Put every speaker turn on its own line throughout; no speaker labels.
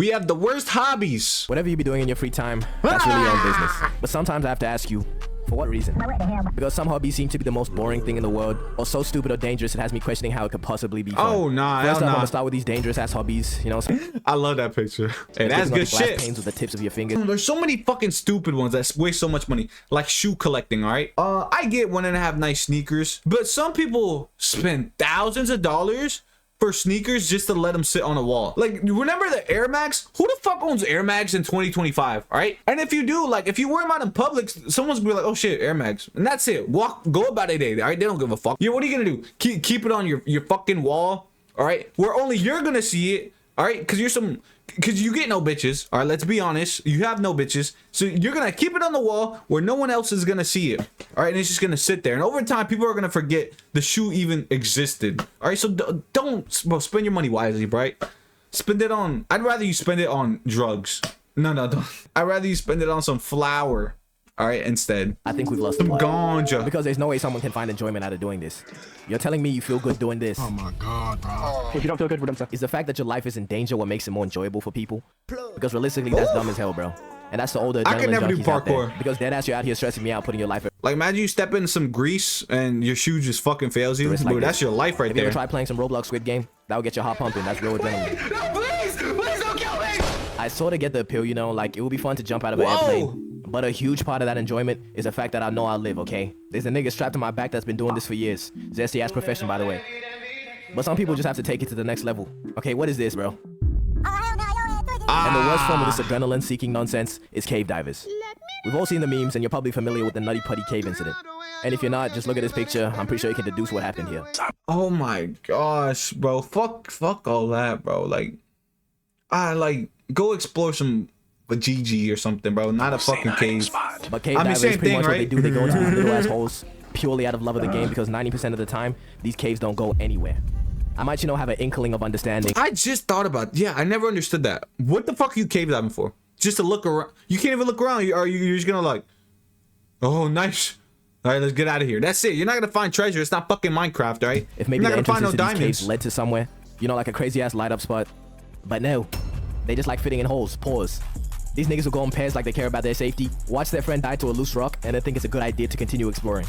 We have the worst hobbies.
Whatever you be doing in your free time, that's really your own business. But sometimes I have to ask you, for what reason? Because some hobbies seem to be the most boring thing in the world, or so stupid or dangerous it has me questioning how it could possibly be fun.
Oh, nah,
First up, I'm
nah.
gonna start with these dangerous ass hobbies, you know.
I love that picture. Hey, that's good shit.
Panes with the tips of your fingers.
There's so many fucking stupid ones that waste so much money, like shoe collecting. All right, I get wanting to have nice sneakers, but some people spend thousands of dollars for sneakers just to let them sit on a wall. Like, remember the Air Max? Who the fuck owns Air Max in 2025? All right, and if you do, like, if you wear them out in public, someone's gonna be like, oh shit, Air Max, and that's it. Go about a day. All right, they don't give a fuck. Yeah, what are you gonna do? Keep it on your fucking wall. All right, where only you're gonna see it. All right, because you get no bitches. All right, let's be honest. You have no bitches. So you're going to keep it on the wall where no one else is going to see it. All right, and it's just going to sit there. And over time, people are going to forget the shoe even existed. All right, so don't spend your money wisely, right? Spend it on, I'd rather you spend it on drugs. No, don't. I'd rather you spend it on some flour. All right, instead.
I think we've lost the plot.
Ganja.
Because there's no way someone can find enjoyment out of doing this. You're telling me you feel good doing this.
Oh my God, bro.
If you don't feel good for them, sir.
Is the fact that your life is in danger what makes it more enjoyable for people? Because realistically, that's dumb as hell, bro. And that's the older
I can never do
junkies out there.
parkour.
Because deadass, you're out here stressing me out, putting your life at
Like, imagine you step in some grease and your shoe just fucking fails you.
risk
Dude,
like
that's
this.
your life right
Have you
there.
ever tried playing some Roblox Squid Game? That'll get your heart pumping. That's real adrenaline.
No, please don't kill me.
I sort of get the appeal, you know, like it would be fun to jump out of an airplane. But a huge part of that enjoyment is the fact that I know I'll live, okay? There's a nigga strapped to my back that's been doing this for years. Zesty ass profession, by the way. But some people just have to take it to the next level. Okay, what is this, bro? And the worst form of this adrenaline-seeking nonsense is cave divers. We've all seen the memes, and you're probably familiar with the Nutty Putty cave incident. And if you're not, just look at this picture. I'm pretty sure you can deduce what happened here.
Oh my gosh, bro. Fuck all that, bro. Like, go explore some Vajiji or something, bro. Not a fucking cave.
But cave
I mean,
divers,
same
pretty
thing,
much what they
right?
do, they go into these little ass holes purely out of love of the game because 90% of the time, these caves don't go anywhere. I might, you know, have an inkling of understanding.
I just thought about, yeah, I never understood that. What the fuck are you cave diving for? Just to look around? You can't even look around. You're just gonna like, oh, nice. All right, let's get out of here. That's it. You're not gonna find treasure. It's not fucking Minecraft, all right?
If maybe
you're
the
not gonna find
entrances
no
to these
diamonds.
caves led to somewhere, you know, like a crazy ass light up spot. But no, they just like fitting in holes. Pause. These niggas will go in pairs like they care about their safety, watch their friend die to a loose rock, and then think it's a good idea to continue exploring.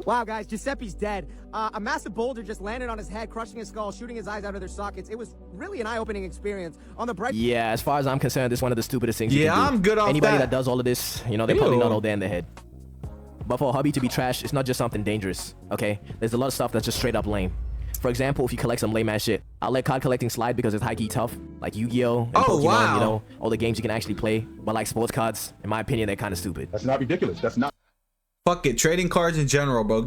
Wow, guys, Giuseppe's dead. A massive boulder just landed on his head, crushing his skull, shooting his eyes out of their sockets. It was really an eye-opening experience. On the bright...
Yeah, as far as I'm concerned, this is one of the stupidest things you can do.
Yeah, I'm good off
Anybody
that.
that does all of this, you know, they're probably
Ew.
not all there in the head. But for a hobby to be trash, it's not just something dangerous, okay? There's a lot of stuff that's just straight up lame. For example, if you collect some lame ass shit, I'll let card collecting slide because it's high-key tough, like Yu-Gi-Oh! And Pokemon,
wow.
you know, all the games you can actually play. But like sports cards, in my opinion, they're kind of stupid.
That's not ridiculous. That's not.
Fuck it, trading cards in general, bro.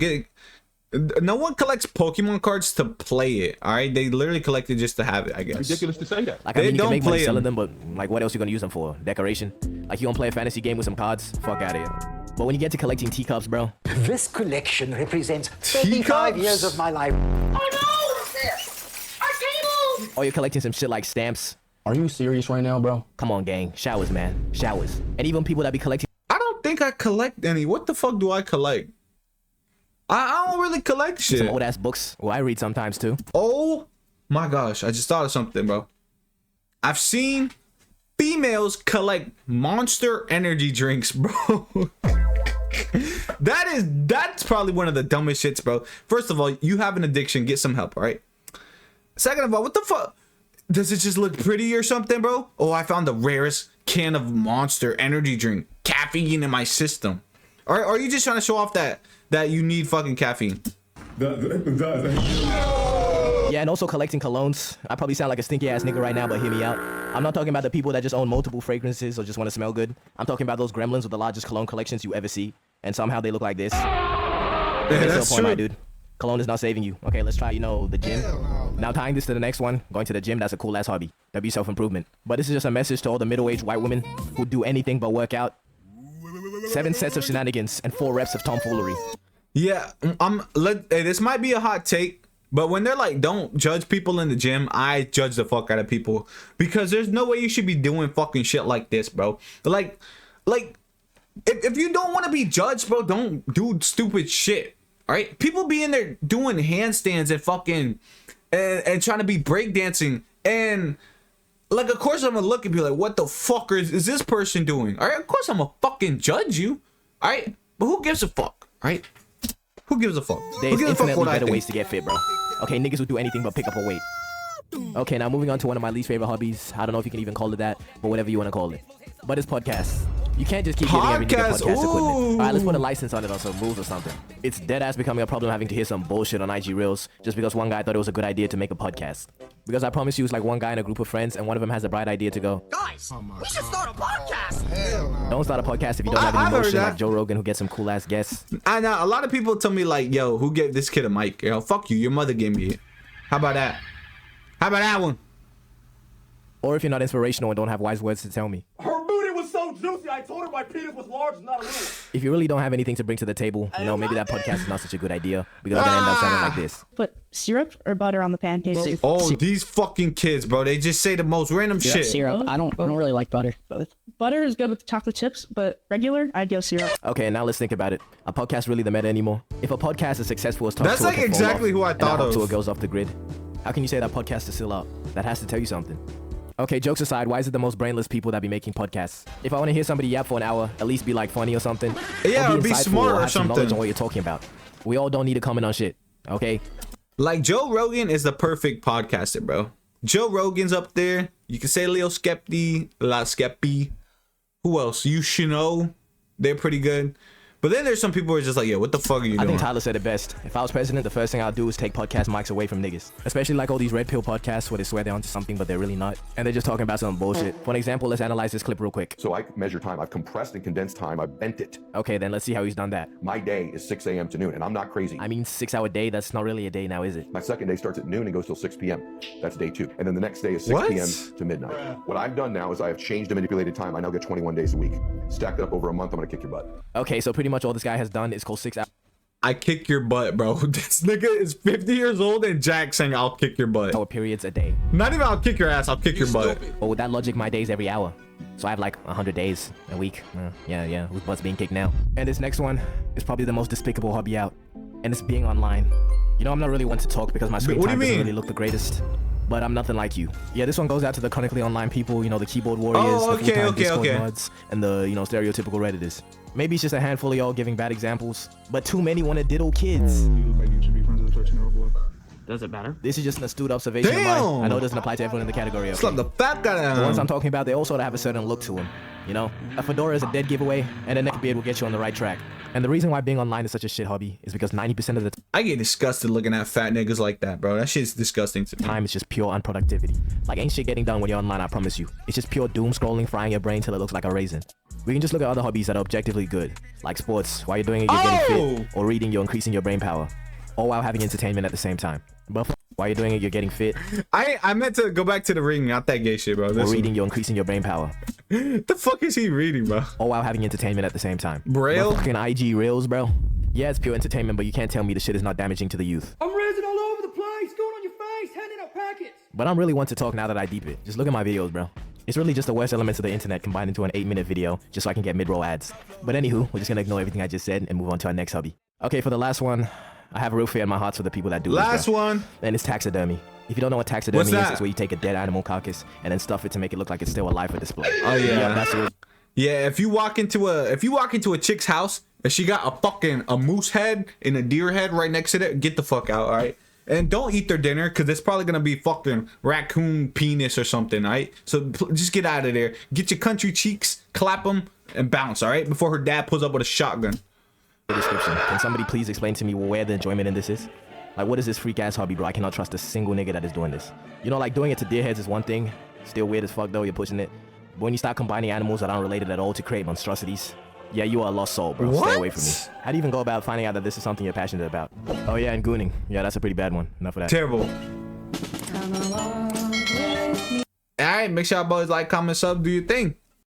No one collects Pokemon cards to play it, all right? They literally collect it just to have it, I guess.
Ridiculous to say that.
Like,
They
I mean, you
don't
can make money
play
selling
them.
them, but like, what else you gonna use them for? Decoration? Like, you gonna play a fantasy game with some cards? Fuck out of here. But when you get to collecting teacups, bro,
This collection represents
Teacups?
35 years of my life.
or you're collecting some shit like stamps.
Are you serious right now, bro?
Come on, gang. Showers, man. Showers. And even people that be collecting
I don't think I collect any. What the fuck do I collect? I don't really collect shit.
some old ass books. Well, I read sometimes too.
Oh my gosh, I just thought of something, bro. I've seen females collect Monster energy drinks, bro. That's probably one of the dumbest shits, bro. First of all, you have an addiction, get some help, all right? Second of all, what the fuck? Does it just look pretty or something, bro? Oh, I found the rarest can of Monster energy drink. Caffeine in my system. Or are you just trying to show off that you need fucking caffeine?
Yeah, and also collecting colognes. I probably sound like a stinky ass nigga right now, but hear me out. I'm not talking about the people that just own multiple fragrances or just want to smell good. I'm talking about those gremlins with the largest cologne collections you ever see, and somehow they look like this.
Yeah,
That's
that's
the point, my
true.
dude. Cologne is not saving you. Okay, let's try, you know, the gym. Now tying this to the next one, going to the gym, that's a cool ass hobby. That'd be self-improvement. But this is just a message to all the middle-aged white women who do anything but work out. 7 sets of shenanigans and 4 reps of tomfoolery.
Yeah, hey, this might be a hot take, but when they're like, don't judge people in the gym, I judge the fuck out of people because there's no way you should be doing fucking shit like this, bro. Like, if you don't want to be judged, bro, don't do stupid shit. All right, people be in there doing handstands and fucking and trying to be breakdancing and Like, of course I'm gonna look and be like, what the fuck is this person doing? All right, of course I'm gonna fucking judge you. All right, but who gives a fuck? All right, who gives a fuck?
There's
Who gives a fuck
infinitely
what I
better
think?
ways to get fit, bro. Okay, niggas will do anything but pick up a weight. Okay, now moving on to one of my least favorite hobbies. I don't know if you can even call it that, but whatever you want to call it. But it's podcasts. You can't just keep giving every nigga
Podcasts,
podcast equipment.
ooh.
Alright, let's put a license on it or some rules or something. It's dead ass becoming a problem having to hear some bullshit on IG Reels just because one guy thought it was a good idea to make a podcast. Because I promise you, it's like one guy in a group of friends and one of them has a bright idea to go,
Guys, we should start a podcast.
don't start a podcast if you don't have
I've
any
heard
motion
that.
like Joe Rogan who gets some cool ass guests.
I know a lot of people tell me like, yo, who gave this kid a mic? Yo, fuck you. Your mother gave me it. How about that? How about that one?
Or if you're not inspirational and don't have wise words to tell me.
Her booty was so juicy, I told her my penis was large, not a little.
If you really don't have anything to bring to the table, you know, maybe that podcast is not such a good idea because I'm gonna end up sounding like this.
Put syrup or butter on the pancakes.
Oh, these fucking kids, bro. They just say the most random shit.
Syrup. I don't really like butter.
Both. Butter is good with chocolate chips, but regular, I'd go syrup.
Okay, now let's think about it. Are podcasts really the meta anymore? If a podcast is successful as Talk
That's
Tour
like
can fall
exactly
off,
who I
and
thought
Talk
of.
Tour goes off the grid, how can you say that podcast is still up? That has to tell you something. Okay, jokes aside, why is it the most brainless people that be making podcasts? If I want to hear somebody yap for an hour, at least be like funny or something.
Yeah, or be
insightful
smart or
have some knowledge
something.
on what you're talking about. We all don't need to comment on shit, okay?
Like Joe Rogan is the perfect podcaster, bro. Joe Rogan's up there. You can say Leo Skepti, La Skepi. Who else? You should know. They're pretty good. But then there's some people who are just like, yo, what the fuck are you
I
doing?
think Tyler said it best. If I was president, the first thing I'd do is take podcast mics away from niggas. Especially like all these red pill podcasts where they swear they're onto something, but they're really not. And they're just talking about some bullshit. For an example, let's analyze this clip real quick.
So I measure time. I've compressed and condensed time. I've bent it.
Okay, then let's see how he's done that.
My day is 6 a.m. to noon, and I'm not crazy.
I mean, 6-hour day, that's not really a day now, is it?
My second day starts at noon and goes till 6 p.m. That's day 2. And then the next day is 6
What?
p.m. to midnight. What I've done now is I have changed and manipulated time. I now get 21 days a week. Stacked up over a month, I'm going to kick your butt.
Okay, so pretty much all this guy has done is call 6 hours.
I kick your butt, bro. This nigga is 50 years old and Jack saying I'll kick your butt.
Periods a day.
Not even I'll kick your ass, I'll kick your butt.
But with that logic, my day's every hour. So I have like 100 days a week. Yeah, whose butt's being kicked now? And this next one is probably the most despicable hobby out. And it's being online. You know, I'm not really one to talk because my screen
What do
time
you
doesn't
mean?
really look the greatest. But I'm nothing like you. Yeah, this one goes out to the chronically online people, you know, the keyboard warriors,
Oh,
the
okay,
full-time
okay,
Discord
okay.
mods, and the, you know, stereotypical Redditors. Maybe it's just a handful of y'all giving bad examples, but too many want to diddle kids.
Does it matter?
This is just an astute observation of mine.
Damn!
I know it doesn't apply to everyone in the category, okay?
Slap the fat guy down.
The ones I'm talking about, they all sort of have a certain look to them. You know, a fedora is a dead giveaway, and a neck beard will get you on the right track. And the reason why being online is such a shit hobby is because 90% of the
I get disgusted looking at fat niggas like that, bro. That shit's disgusting to me.
time is just pure unproductivity. Like, ain't shit getting done when you're online, I promise you. It's just pure doom scrolling, frying your brain till it looks like a raisin. We can just look at other hobbies that are objectively good, like sports. While you're doing it, you're getting fit, or reading, you're increasing your brain power, all while having entertainment at the same time. But while you're doing it, you're getting fit,
I meant to go back to the ring, not that gay shit, bro.
or
This
reading, you're increasing your brain power,
the fuck is he reading, bro?
all while having entertainment at the same time.
Braille?
But fucking IG Reels, bro. Yeah, it's pure entertainment, but you can't tell me the shit is not damaging to the youth.
I'm raising all over the place, going on your face, handing out packets.
But I'm really one to talk now that I deep it. Just look at my videos, bro. It's really just the worst elements of the internet combined into an 8-minute video just so I can get mid-roll ads. But anywho, we're just gonna ignore everything I just said and move on to our next hobby. Okay, for the last one, I have a real fear in my heart for the people that do
Last
this, bro.
one.
And it's taxidermy. If you don't know what taxidermy
What's
is,
that?
it's where you take a dead animal carcass and then stuff it to make it look like it's still alive for display.
Oh, yeah.
That's what.
Yeah, if you walk into a chick's house and she got a moose head and a deer head right next to it, get the fuck out, all right? And don't eat their dinner because it's probably gonna be fucking raccoon penis or something, all right? So just get out of there. Get your country cheeks, clap them, and bounce, all right? Before her dad pulls up with a shotgun.
Description. Can somebody please explain to me where the enjoyment in this is? Like, what is this freak ass hobby, bro? I cannot trust a single nigga that is doing this. You know, like, doing it to deer heads is one thing. Still weird as fuck though, you're pushing it. But when you start combining animals that aren't related at all to create monstrosities, yeah, you are a lost soul, bro. Stay away from me. How do you even go about finding out that this is something you're passionate about? Oh yeah, and gooning. Yeah, that's a pretty bad one. Enough of that.
Terrible. All right, make sure y'all boys like, comment, sub, do your thing.